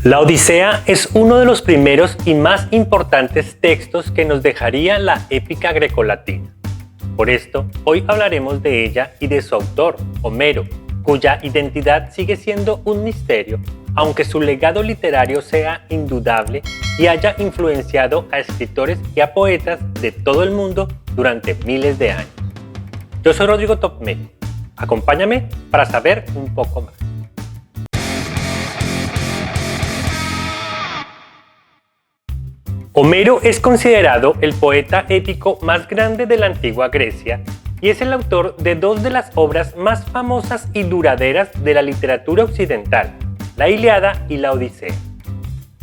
La Odisea es uno de los primeros y más importantes textos que nos dejaría la épica grecolatina. Por esto, hoy hablaremos de ella y de su autor, Homero, cuya identidad sigue siendo un misterio, aunque su legado literario sea indudable y haya influenciado a escritores y a poetas de todo el mundo durante miles de años. Yo soy Rodrigo Topmet. Acompáñame para saber un poco más. Homero es considerado el poeta épico más grande de la antigua Grecia y es el autor de dos de las obras más famosas y duraderas de la literatura occidental, la Ilíada y la Odisea.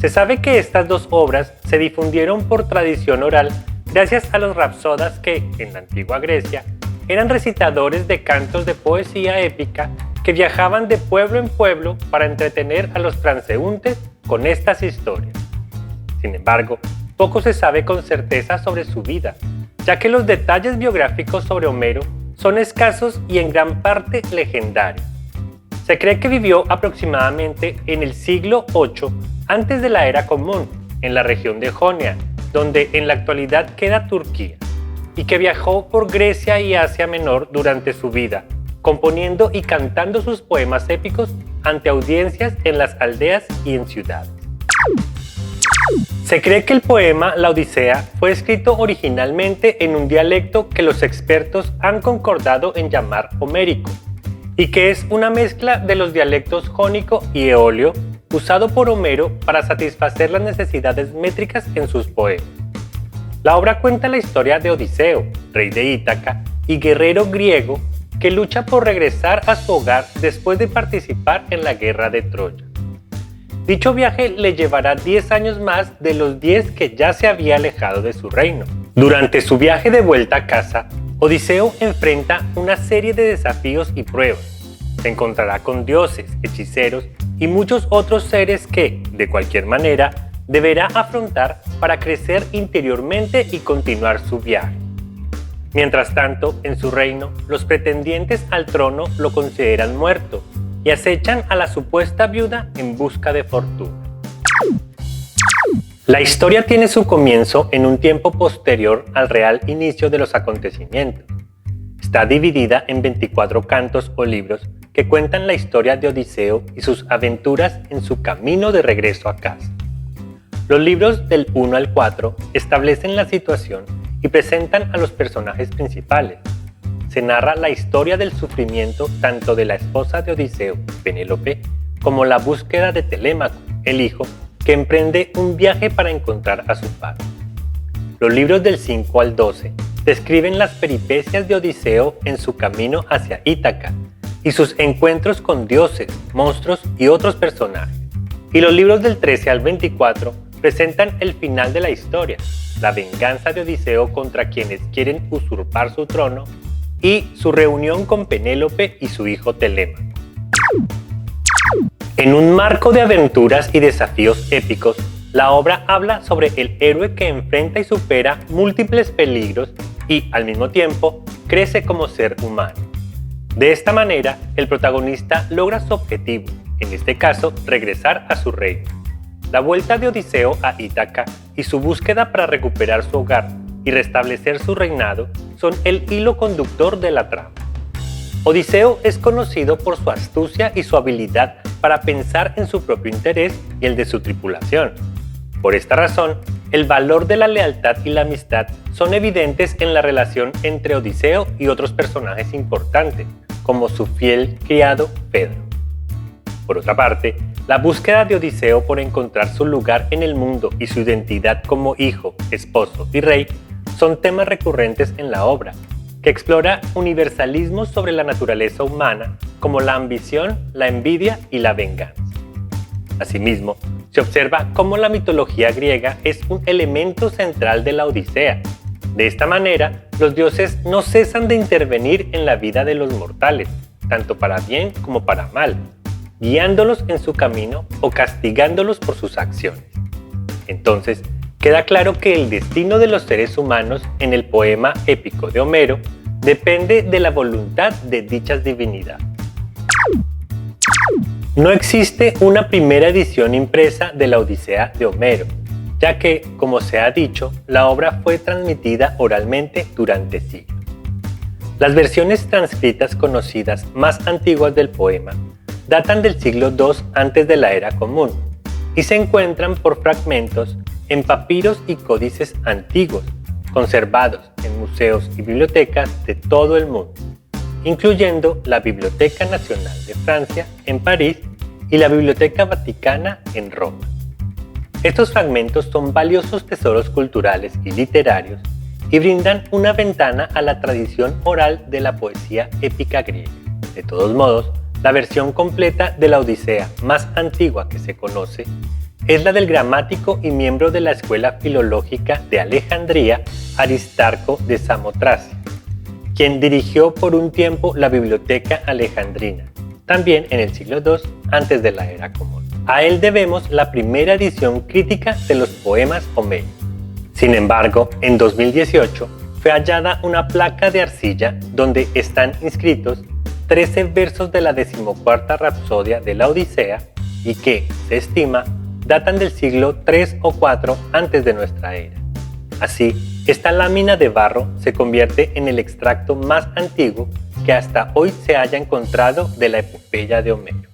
Se sabe que estas dos obras se difundieron por tradición oral gracias a los rapsodas que, en la antigua Grecia, eran recitadores de cantos de poesía épica que viajaban de pueblo en pueblo para entretener a los transeúntes con estas historias. Sin embargo, poco se sabe con certeza sobre su vida, ya que los detalles biográficos sobre Homero son escasos y en gran parte legendarios. Se cree que vivió aproximadamente en el siglo VIII antes de la Era Común, en la región de Jonia, donde en la actualidad queda Turquía, y que viajó por Grecia y Asia Menor durante su vida, componiendo y cantando sus poemas épicos ante audiencias en las aldeas y en ciudades. Se cree que el poema La Odisea fue escrito originalmente en un dialecto que los expertos han concordado en llamar homérico, y que es una mezcla de los dialectos jónico y eolio usado por Homero para satisfacer las necesidades métricas en sus poemas. La obra cuenta la historia de Odiseo, rey de Ítaca y guerrero griego que lucha por regresar a su hogar después de participar en la guerra de Troya. Dicho viaje le llevará 10 años más de los 10 que ya se había alejado de su reino. Durante su viaje de vuelta a casa, Odiseo enfrenta una serie de desafíos y pruebas. Se encontrará con dioses, hechiceros y muchos otros seres que, de cualquier manera, deberá afrontar para crecer interiormente y continuar su viaje. Mientras tanto, en su reino, los pretendientes al trono lo consideran muerto y acechan a la supuesta viuda en busca de fortuna. La historia tiene su comienzo en un tiempo posterior al real inicio de los acontecimientos. Está dividida en 24 cantos o libros que cuentan la historia de Odiseo y sus aventuras en su camino de regreso a casa. Los libros del 1 al 4 establecen la situación y presentan a los personajes principales. Se narra la historia del sufrimiento tanto de la esposa de Odiseo, Penélope, como la búsqueda de Telémaco, el hijo, que emprende un viaje para encontrar a su padre. Los libros del 5 al 12 describen las peripecias de Odiseo en su camino hacia Ítaca y sus encuentros con dioses, monstruos y otros personajes. Y los libros del 13 al 24 presentan el final de la historia, la venganza de Odiseo contra quienes quieren usurpar su trono y su reunión con Penélope y su hijo Telémaco. En un marco de aventuras y desafíos épicos, la obra habla sobre el héroe que enfrenta y supera múltiples peligros y, al mismo tiempo, crece como ser humano. De esta manera, el protagonista logra su objetivo, en este caso, regresar a su reino. La vuelta de Odiseo a Ítaca y su búsqueda para recuperar su hogar y restablecer su reinado son el hilo conductor de la trama. Odiseo es conocido por su astucia y su habilidad para pensar en su propio interés y el de su tripulación. Por esta razón, el valor de la lealtad y la amistad son evidentes en la relación entre Odiseo y otros personajes importantes, como su fiel criado Pedro. Por otra parte, la búsqueda de Odiseo por encontrar su lugar en el mundo y su identidad como hijo, esposo y rey son temas recurrentes en la obra, que explora universalismos sobre la naturaleza humana como la ambición, la envidia y la venganza. Asimismo, se observa cómo la mitología griega es un elemento central de la Odisea. De esta manera, los dioses no cesan de intervenir en la vida de los mortales, tanto para bien como para mal, guiándolos en su camino o castigándolos por sus acciones. Entonces, queda claro que el destino de los seres humanos en el poema épico de Homero depende de la voluntad de dichas divinidades. No existe una primera edición impresa de la Odisea de Homero, ya que, como se ha dicho, la obra fue transmitida oralmente durante siglos. Las versiones transcritas conocidas más antiguas del poema datan del siglo II antes de la Era Común y se encuentran por fragmentos en papiros y códices antiguos, conservados en museos y bibliotecas de todo el mundo, incluyendo la Biblioteca Nacional de Francia en París y la Biblioteca Vaticana en Roma. Estos fragmentos son valiosos tesoros culturales y literarios y brindan una ventana a la tradición oral de la poesía épica griega. De todos modos, la versión completa de la Odisea más antigua que se conoce es la del gramático y miembro de la Escuela Filológica de Alejandría, Aristarco de Samotracia, quien dirigió por un tiempo la Biblioteca Alejandrina, también en el siglo II antes de la Era Común. A él debemos la primera edición crítica de los poemas homéricos. Sin embargo, en 2018 fue hallada una placa de arcilla donde están inscritos 13 versos de la 14ª Rapsodia de la Odisea y que, se estima, datan del siglo III o IV antes de nuestra era. Así, esta lámina de barro se convierte en el extracto más antiguo que hasta hoy se haya encontrado de la epopeya de Homero.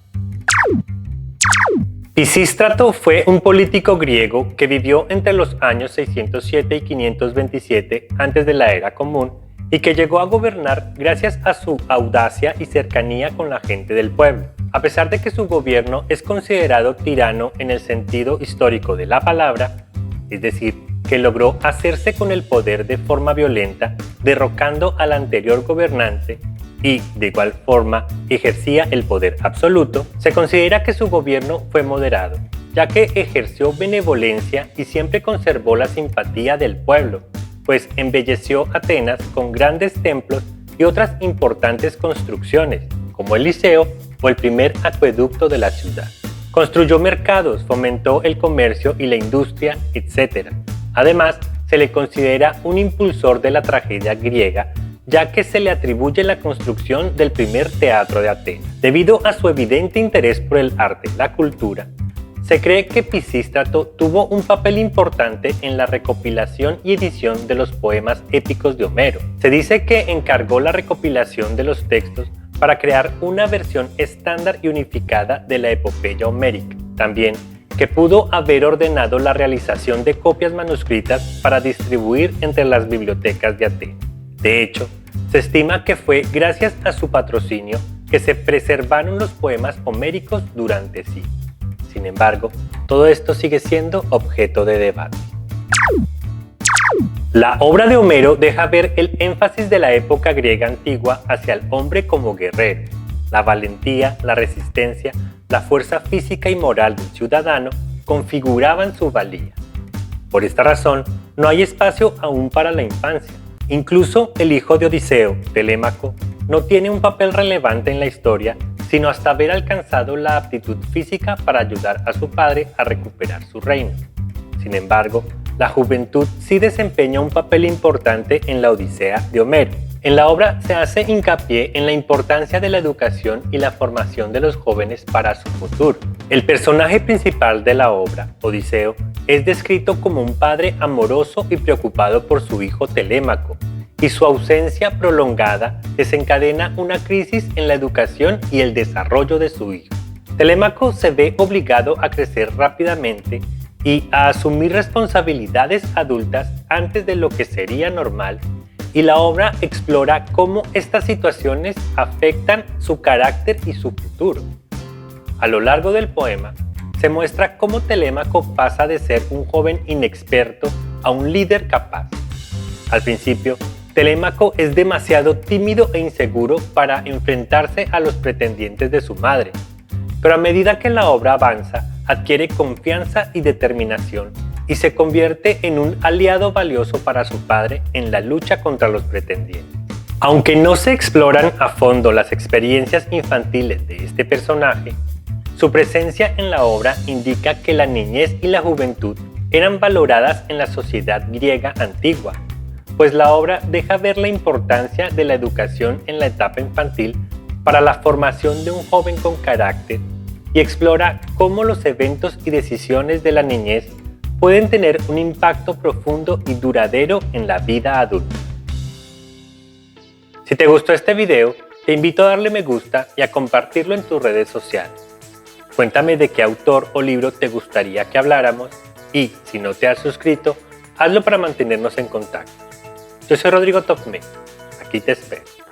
Pisístrato fue un político griego que vivió entre los años 607 y 527 antes de la Era Común y que llegó a gobernar gracias a su audacia y cercanía con la gente del pueblo. A pesar de que su gobierno es considerado tirano en el sentido histórico de la palabra, es decir, que logró hacerse con el poder de forma violenta, derrocando al anterior gobernante y, de igual forma, ejercía el poder absoluto, se considera que su gobierno fue moderado, ya que ejerció benevolencia y siempre conservó la simpatía del pueblo, pues embelleció Atenas con grandes templos y otras importantes construcciones, como el Liceo o el primer acueducto de la ciudad. Construyó mercados, fomentó el comercio y la industria, etc. Además, se le considera un impulsor de la tragedia griega, ya que se le atribuye la construcción del primer teatro de Atenas. Debido a su evidente interés por el arte y la cultura, se cree que Pisístrato tuvo un papel importante en la recopilación y edición de los poemas épicos de Homero. Se dice que encargó la recopilación de los textos para crear una versión estándar y unificada de la epopeya homérica. También que pudo haber ordenado la realización de copias manuscritas para distribuir entre las bibliotecas de Atenas. De hecho, se estima que fue gracias a su patrocinio que se preservaron los poemas homéricos durante siglos. Sin embargo, todo esto sigue siendo objeto de debate. La obra de Homero deja ver el énfasis de la época griega antigua hacia el hombre como guerrero. La valentía, la resistencia, la fuerza física y moral del ciudadano configuraban su valía. Por esta razón, no hay espacio aún para la infancia. Incluso el hijo de Odiseo, Telémaco, no tiene un papel relevante en la historia, sino hasta haber alcanzado la aptitud física para ayudar a su padre a recuperar su reino. Sin embargo, la juventud sí desempeña un papel importante en la Odisea de Homero. En la obra se hace hincapié en la importancia de la educación y la formación de los jóvenes para su futuro. El personaje principal de la obra, Odiseo, es descrito como un padre amoroso y preocupado por su hijo Telémaco, y su ausencia prolongada desencadena una crisis en la educación y el desarrollo de su hijo. Telémaco se ve obligado a crecer rápidamente y a asumir responsabilidades adultas antes de lo que sería normal, y la obra explora cómo estas situaciones afectan su carácter y su futuro. A lo largo del poema, se muestra cómo Telémaco pasa de ser un joven inexperto a un líder capaz. Al principio, Telémaco es demasiado tímido e inseguro para enfrentarse a los pretendientes de su madre, pero a medida que la obra avanza, adquiere confianza y determinación y se convierte en un aliado valioso para su padre en la lucha contra los pretendientes. Aunque no se exploran a fondo las experiencias infantiles de este personaje, su presencia en la obra indica que la niñez y la juventud eran valoradas en la sociedad griega antigua, pues la obra deja ver la importancia de la educación en la etapa infantil para la formación de un joven con carácter y explora cómo los eventos y decisiones de la niñez pueden tener un impacto profundo y duradero en la vida adulta. Si te gustó este video, te invito a darle me gusta y a compartirlo en tus redes sociales. Cuéntame de qué autor o libro te gustaría que habláramos y, si no te has suscrito, hazlo para mantenernos en contacto. Yo soy Rodrigo Topme. Aquí te espero.